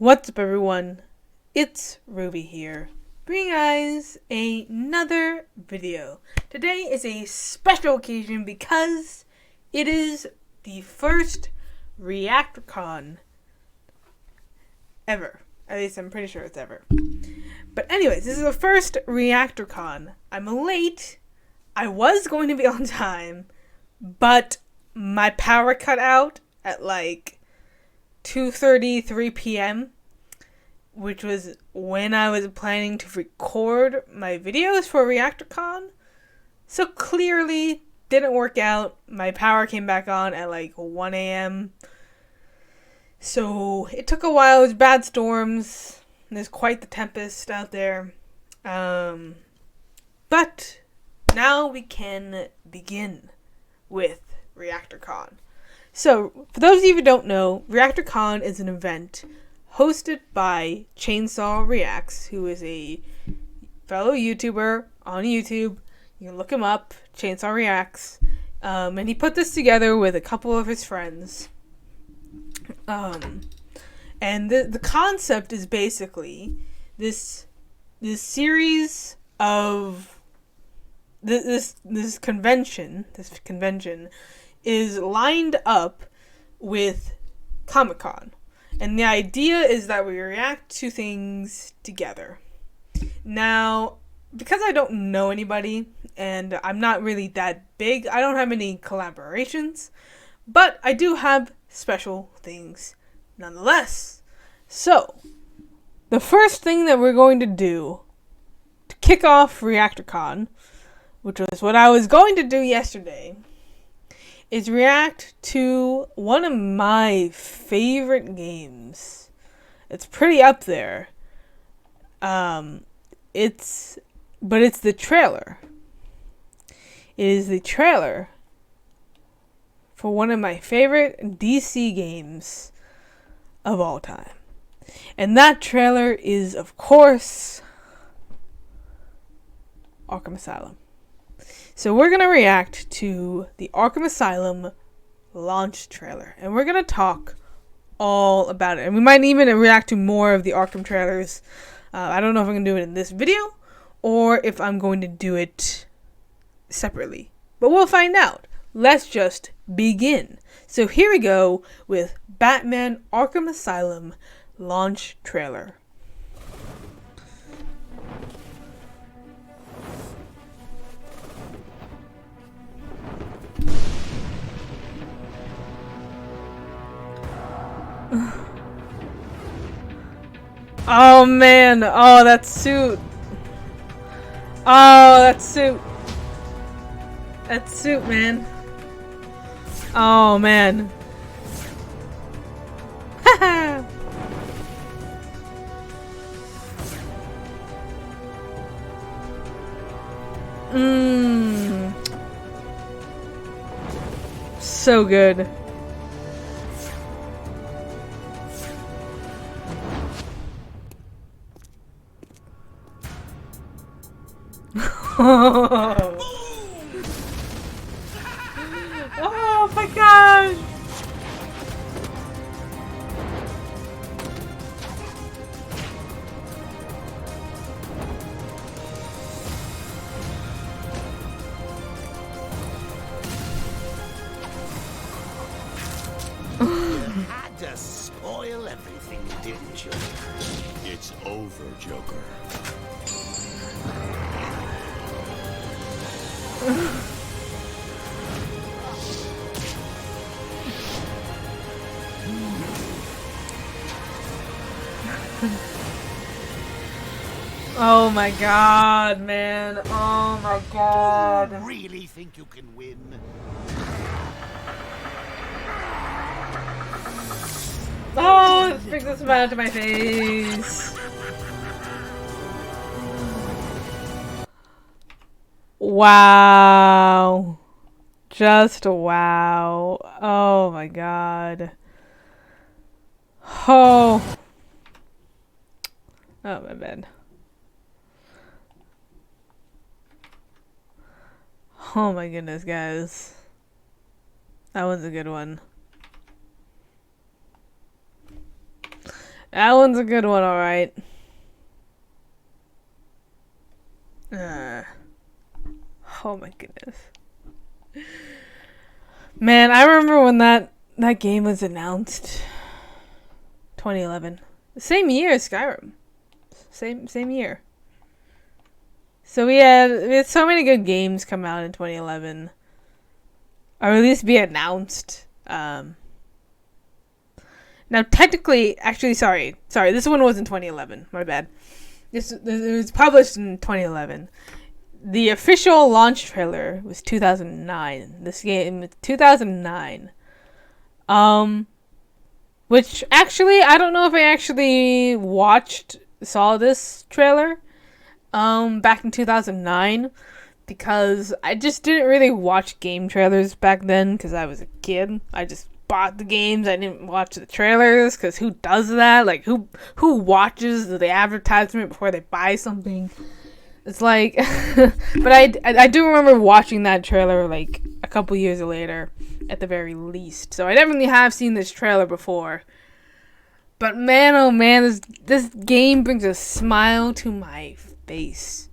What's up, everyone? It's Ruby here, bringing you guys another video. Today is a special occasion because it is the first ReactorCon ever. At least I'm pretty sure it's ever. But anyways, this is the first ReactorCon. I'm late. I was going to be on time, but my power cut out at like 2:30, 3 p.m., which was when I was planning to record my videos for ReactorCon. So clearly didn't work out. My power came back on at like 1 a.m. So it took a while. It was bad storms. There's quite the tempest out there. But now we can begin with ReactorCon. So, for those of you who don't know, ReactorCon is an event hosted by Chainsaw Reacts, who is a fellow YouTuber on YouTube. You can look him up, Chainsaw Reacts. And he put this together with a couple of his friends. And the concept is basically this series of this convention is lined up with Comic-Con. And the idea is that we react to things together. Now, because I don't know anybody, and I'm not really that big, I don't have any collaborations, but I do have special things nonetheless. So, the first thing that we're going to do to kick off ReactorCon, which was what I was going to do yesterday, is react to one of my favorite games. It's pretty up there. It's the trailer. It is the trailer for one of my favorite DC games of all time. And that trailer is, of course, Arkham Asylum. So we're going to react to the Arkham Asylum launch trailer. And we're going to talk all about it. And we might even react to more of the Arkham trailers. I don't know if I'm going to do it in this video or if I'm going to do it separately. But we'll find out. Let's just begin. So here we go with Batman Arkham Asylum launch trailer. Oh man, oh that suit. Oh, that suit. That suit, man. Oh man. Haha. So good. Oh my gosh! Had to spoil everything, didn't you? It's over, Joker. Oh my god, man. Oh my god. You really think you can win? Oh, it brings a smile to my face. Wow. Just wow. Oh my god. Oh. Oh, my bad. Oh my goodness, guys. That was a good one. That one's a good one, alright. Oh my goodness. Man, I remember when that game was announced. 2011. The same year as Skyrim. Same year. So we had so many good games come out in 2011. Or at least be announced. Now technically, actually, sorry, this one was in 2011. My bad. It was published in 2011. The official launch trailer was 2009. This game was 2009. Which actually, I don't know if I actually saw this trailer back in 2009, because I just didn't really watch game trailers back then because I was a kid. I just bought the games. I didn't watch the trailers because who does that? Like, who watches the advertisement before they buy something? It's like, but I do remember watching that trailer like a couple years later, at the very least. So I definitely have seen this trailer before. But man, oh man, this game brings a smile to my face.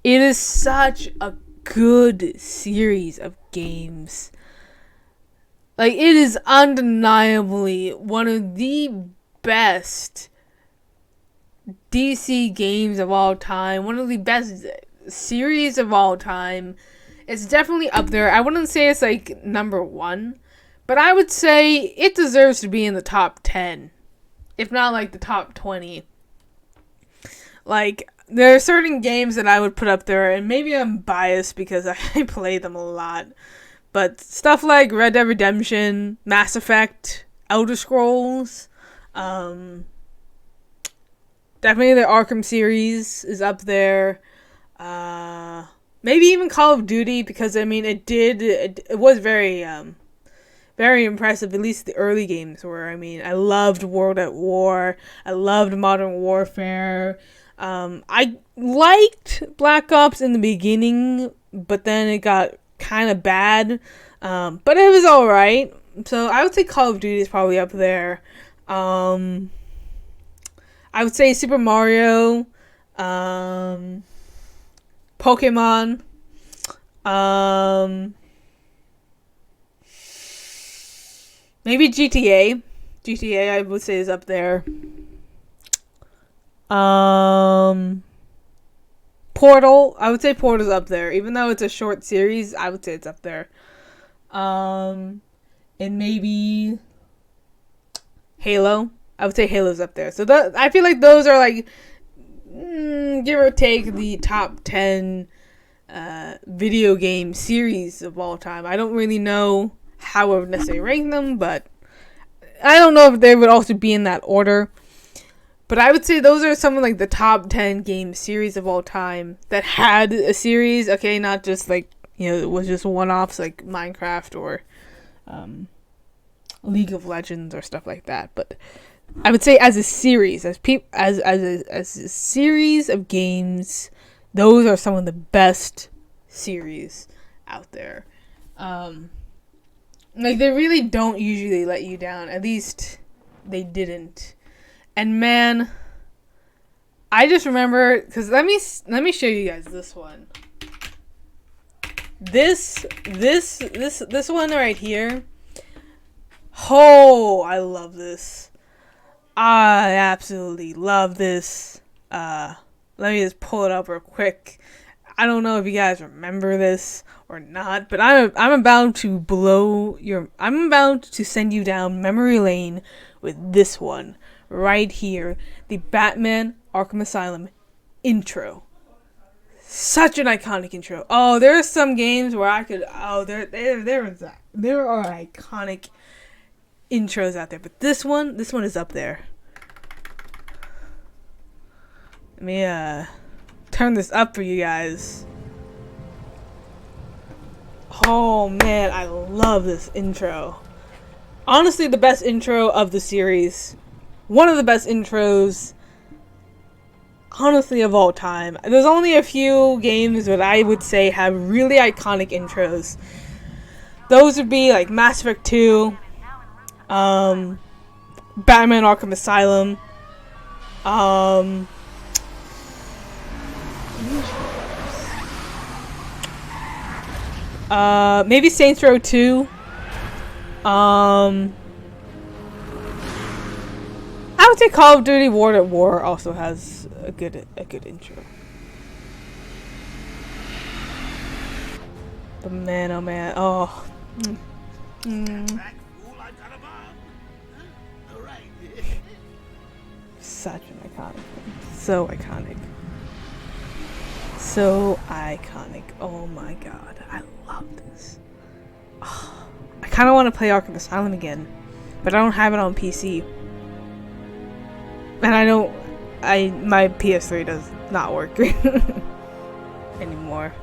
It is such a good series of games. Like, it is undeniably one of the best DC games of all time. One of the best series of all time. It's definitely up there. I wouldn't say it's like number 1, but I would say it deserves to be in the top 10. If not like the top 20. Like, there are certain games that I would put up there, and maybe I'm biased because I play them a lot. But stuff like Red Dead Redemption, Mass Effect, Elder Scrolls, definitely the Arkham series is up there. Maybe even Call of Duty, because I mean it was very impressive. At least the early games were. I mean, I loved World at War. I loved Modern Warfare. I liked Black Ops in the beginning, but then it got kind of bad. But it was alright. So I would say Call of Duty is probably up there. I would say Super Mario, Pokemon, maybe GTA. GTA, I would say, is up there. Portal, I would say Portal's up there. Even though it's a short series, I would say it's up there. And maybe Halo. I would say Halo's up there. So I feel like those are like, give or take, the top 10 video game series of all time. I don't really know how I would necessarily rank them, but I don't know if they would also be in that order. But I would say those are some of like the top 10 game series of all time that had a series. Okay, not just like, it was just one-offs like Minecraft or League of Legends or stuff like that. But I would say as a series, as a series of games, those are some of the best series out there. Like, they really don't usually let you down. At least they didn't. And man, I just remember, because let me show you guys this one. This one right here. Oh, I love this. I absolutely love this. Let me just pull it up real quick. I don't know if you guys remember this or not, but I'm about to send you down memory lane with this one right here, the Batman Arkham Asylum intro. Such an iconic intro. Oh, there are some games where I could. Oh, there are iconic intros out there, but this one is up there. Let me turn this up for you guys. Oh man, I love this intro. Honestly, the best intro of the series. One of the best intros, honestly, of all time. There's only a few games that I would say have really iconic intros. Those would be like Mass Effect 2, Batman Arkham Asylum, Maybe Saints Row 2. I would say Call of Duty World at War also has a good intro. But man, oh man, oh. Such an iconic thing. So iconic. So iconic. Oh my god, I love this. Oh, I kind of want to play Arkham Asylum again, but I don't have it on PC. And my PS3 does not work anymore.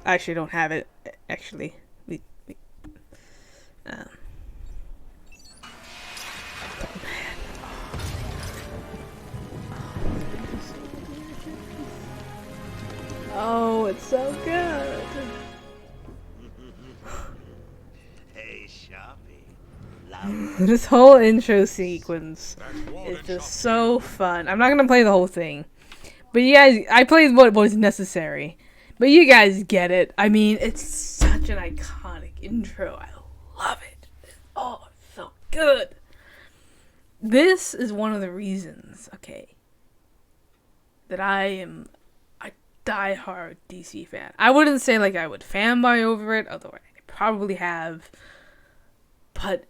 I actually don't have it, actually. Oh, it's so good. Hey, Sharpie. This whole intro sequence is just so fun. I'm not gonna play the whole thing, but you guys, I played what was necessary. But you guys get it. I mean, it's such an iconic intro. I love it. Oh, it's so good. This is one of the reasons, okay, that I am a diehard DC fan. I wouldn't say like I would fanboy over it, although I probably have. But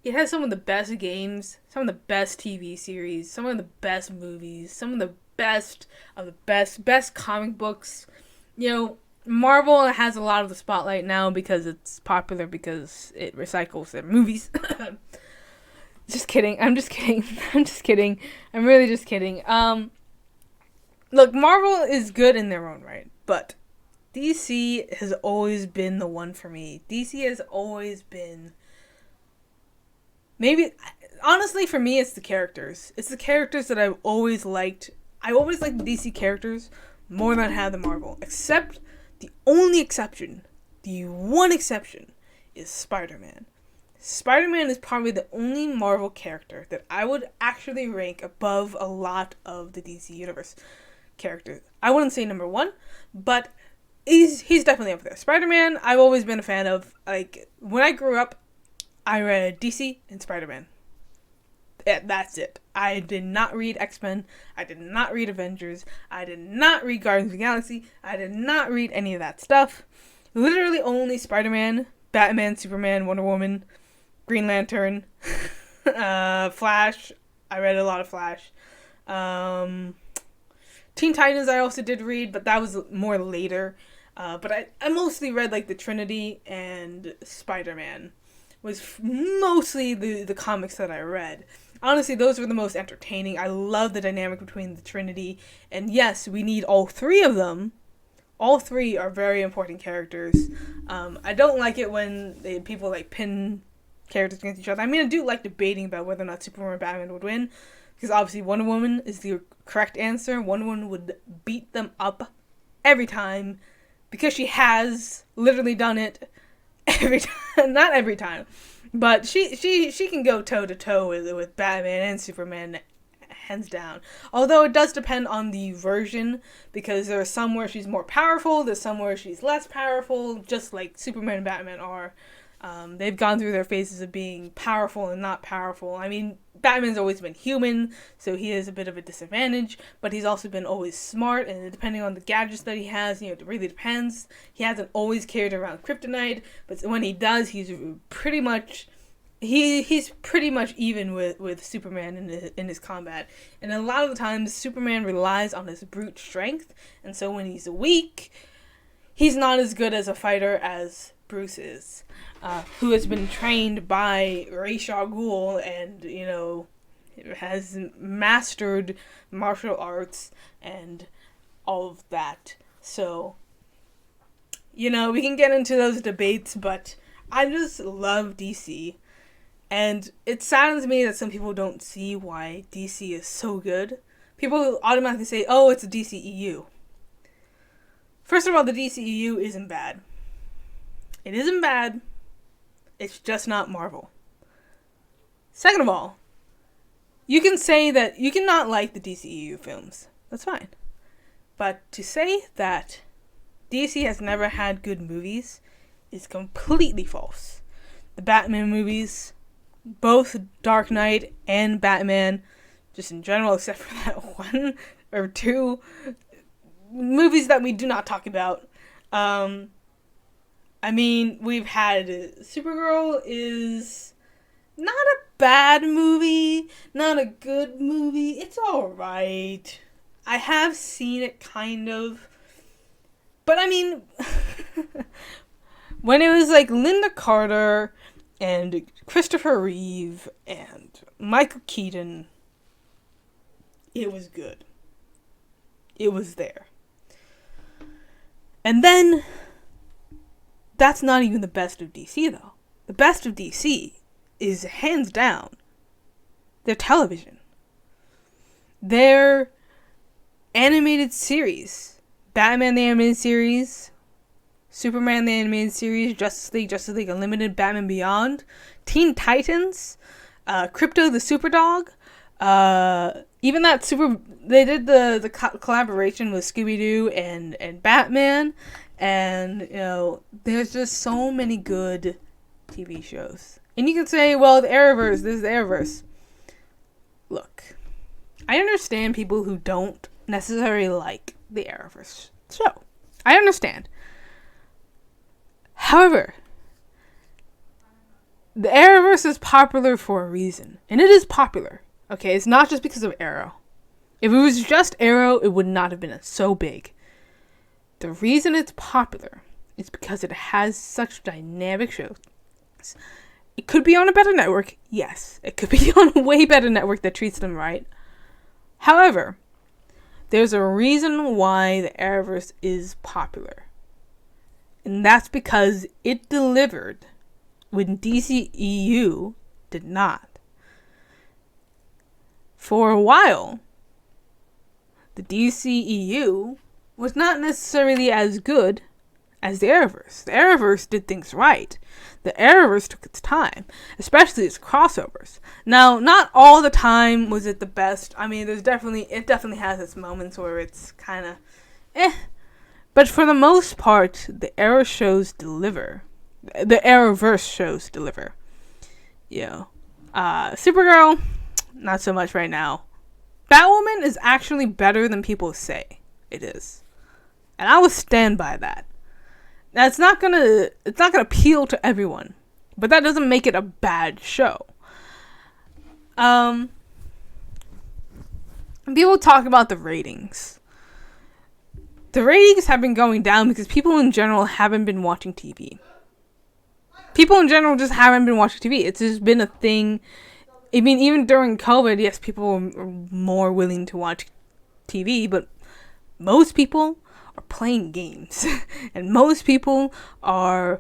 it has some of the best games, some of the best TV series, some of the best movies, some of the best of the best comic books. You know, Marvel has a lot of the spotlight now because it's popular, because it recycles their movies. Just kidding. I'm just kidding. I'm just kidding. I'm really just kidding. Look, Marvel is good in their own right, but DC has always been the one for me. DC has always been, maybe, honestly, for me, it's the characters. It's the characters that I've always liked. I always liked the DC characters more than I had the Marvel. Except, the only exception, the one exception, is Spider-Man. Spider-Man is probably the only Marvel character that I would actually rank above a lot of the DC Universe characters. I wouldn't say number one, but he's definitely up there. Spider-Man, I've always been a fan of. Like, when I grew up, I read DC and Spider-Man. Yeah, that's it. I did not read X-Men. I did not read Avengers. I did not read Guardians of the Galaxy. I did not read any of that stuff. Literally only Spider-Man, Batman, Superman, Wonder Woman, Green Lantern, Flash. I read a lot of Flash. Teen Titans I also did read, but that was more later. But I mostly read like the Trinity, and Spider-Man was mostly the comics that I read. Honestly, those were the most entertaining. I love the dynamic between the Trinity. And yes, we need all three of them. All three are very important characters. I don't like it when people like pin characters against each other. I mean, I do like debating about whether or not Superman or Batman would win, because obviously Wonder Woman is the correct answer. Wonder Woman would beat them up every time, because she has literally done it every time. Not every time, but she can go toe to toe with Batman and Superman, hands down. Although it does depend on the version, because there are some where she's more powerful, there's some where she's less powerful, just like Superman and Batman are. They've gone through their phases of being powerful and not powerful. I mean, Batman's always been human, so he has a bit of a disadvantage, but he's also been always smart, and depending on the gadgets that he has, you know, it really depends. He hasn't always carried around kryptonite, but when he does, he's pretty much even with Superman in his combat. And a lot of the times, Superman relies on his brute strength, and so when he's weak, he's not as good as a fighter as Bruce is, who has been trained by Ra's al Ghul and, you know, has mastered martial arts and all of that. So, you know, we can get into those debates, but I just love DC. And it saddens me that some people don't see why DC is so good. People automatically say, oh, it's a DCEU. First of all, the DCEU isn't bad. It isn't bad. It's just not Marvel. Second of all, You can say that you cannot like the DCEU films. That's fine. But to say that DC has never had good movies is completely false. The Batman movies, both Dark Knight and Batman, just in general, except for that one or two movies that we do not talk about. I mean, we've had Supergirl is not a bad movie, not a good movie. It's alright. I have seen it kind of. But I mean, when it was like Linda Carter and Christopher Reeve and Michael Keaton, it was good. It was there. And then, that's not even the best of DC though. The best of DC is hands down their television. Their animated series. Batman the Animated Series, Superman the Animated Series, Justice League Unlimited, Batman Beyond, Teen Titans, Crypto the Superdog, even that they did the collaboration with Scooby-Doo and Batman, and, you know, there's just so many good TV shows. And you can say, well, the Arrowverse, this is the Arrowverse. Look, I understand people who don't necessarily like the Arrowverse show. I understand. However, the Arrowverse is popular for a reason. And it is popular. Okay, it's not just because of Arrow. If it was just Arrow, it would not have been so big. The reason it's popular is because it has such dynamic shows. It could be on a better network, yes. It could be on a way better network that treats them right. However, there's a reason why the Arrowverse is popular. And that's because it delivered when DCEU did not. For a while, the DCEU was not necessarily as good as the Arrowverse. The Arrowverse did things right. The Arrowverse took its time, especially its crossovers. Now, not all the time was it the best. I mean, it definitely has its moments where it's kind of But for the most part, the Arrow shows deliver. The Arrowverse shows deliver. Yeah. Supergirl, not so much right now. Batwoman is actually better than people say it is. And I will stand by that. Now, it's not gonna appeal to everyone, but that doesn't make it a bad show. People talk about the ratings. The ratings have been going down because people in general haven't been watching TV. People in general just haven't been watching TV. It's just been a thing. I mean, even during COVID, yes, people were more willing to watch TV, but most people are playing games. And most people are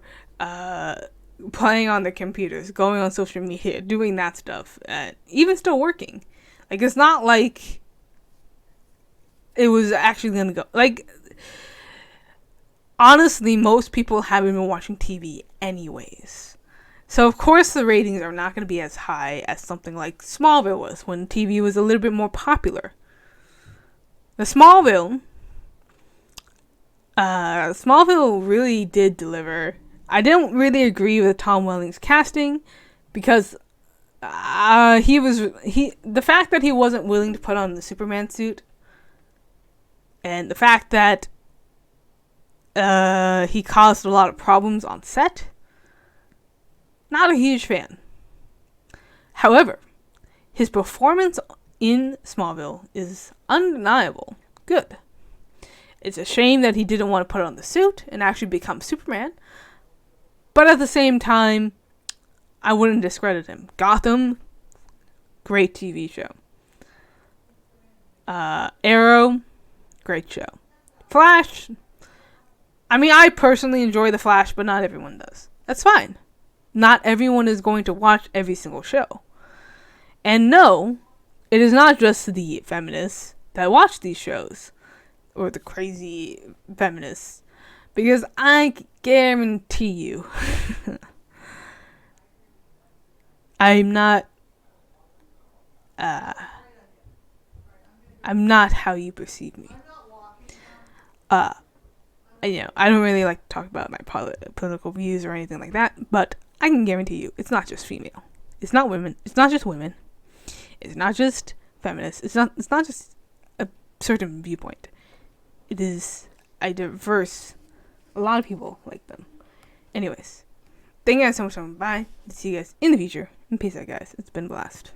playing on their computers, going on social media, doing that stuff, even still working. Like, it's not like it was actually going to go. Like, honestly, most people haven't been watching TV anyways. So, of course, the ratings are not going to be as high as something like Smallville was when TV was a little bit more popular. The Smallville really did deliver. I don't really agree with Tom Welling's casting because the fact that he wasn't willing to put on the Superman suit and the fact that he caused a lot of problems on set, not a huge fan. However, his performance in Smallville is undeniable good. It's a shame that he didn't want to put on the suit and actually become Superman. But at the same time, I wouldn't discredit him. Gotham, great TV show. Arrow, great show. Flash, I mean, I personally enjoy The Flash, but not everyone does. That's fine. Not everyone is going to watch every single show. And no, it is not just the feminists that watch these shows. Or the crazy feminists. Because I guarantee you, I'm not how you perceive me. I don't really like to talk about my political views or anything like that, but I can guarantee you, it's not just female. It's not women. It's not just women. It's not just feminists. It's not just a certain viewpoint. It is a lot of people like them. Anyways, thank you guys so much for coming by. See you guys in the future. And peace out, guys. It's been a blast.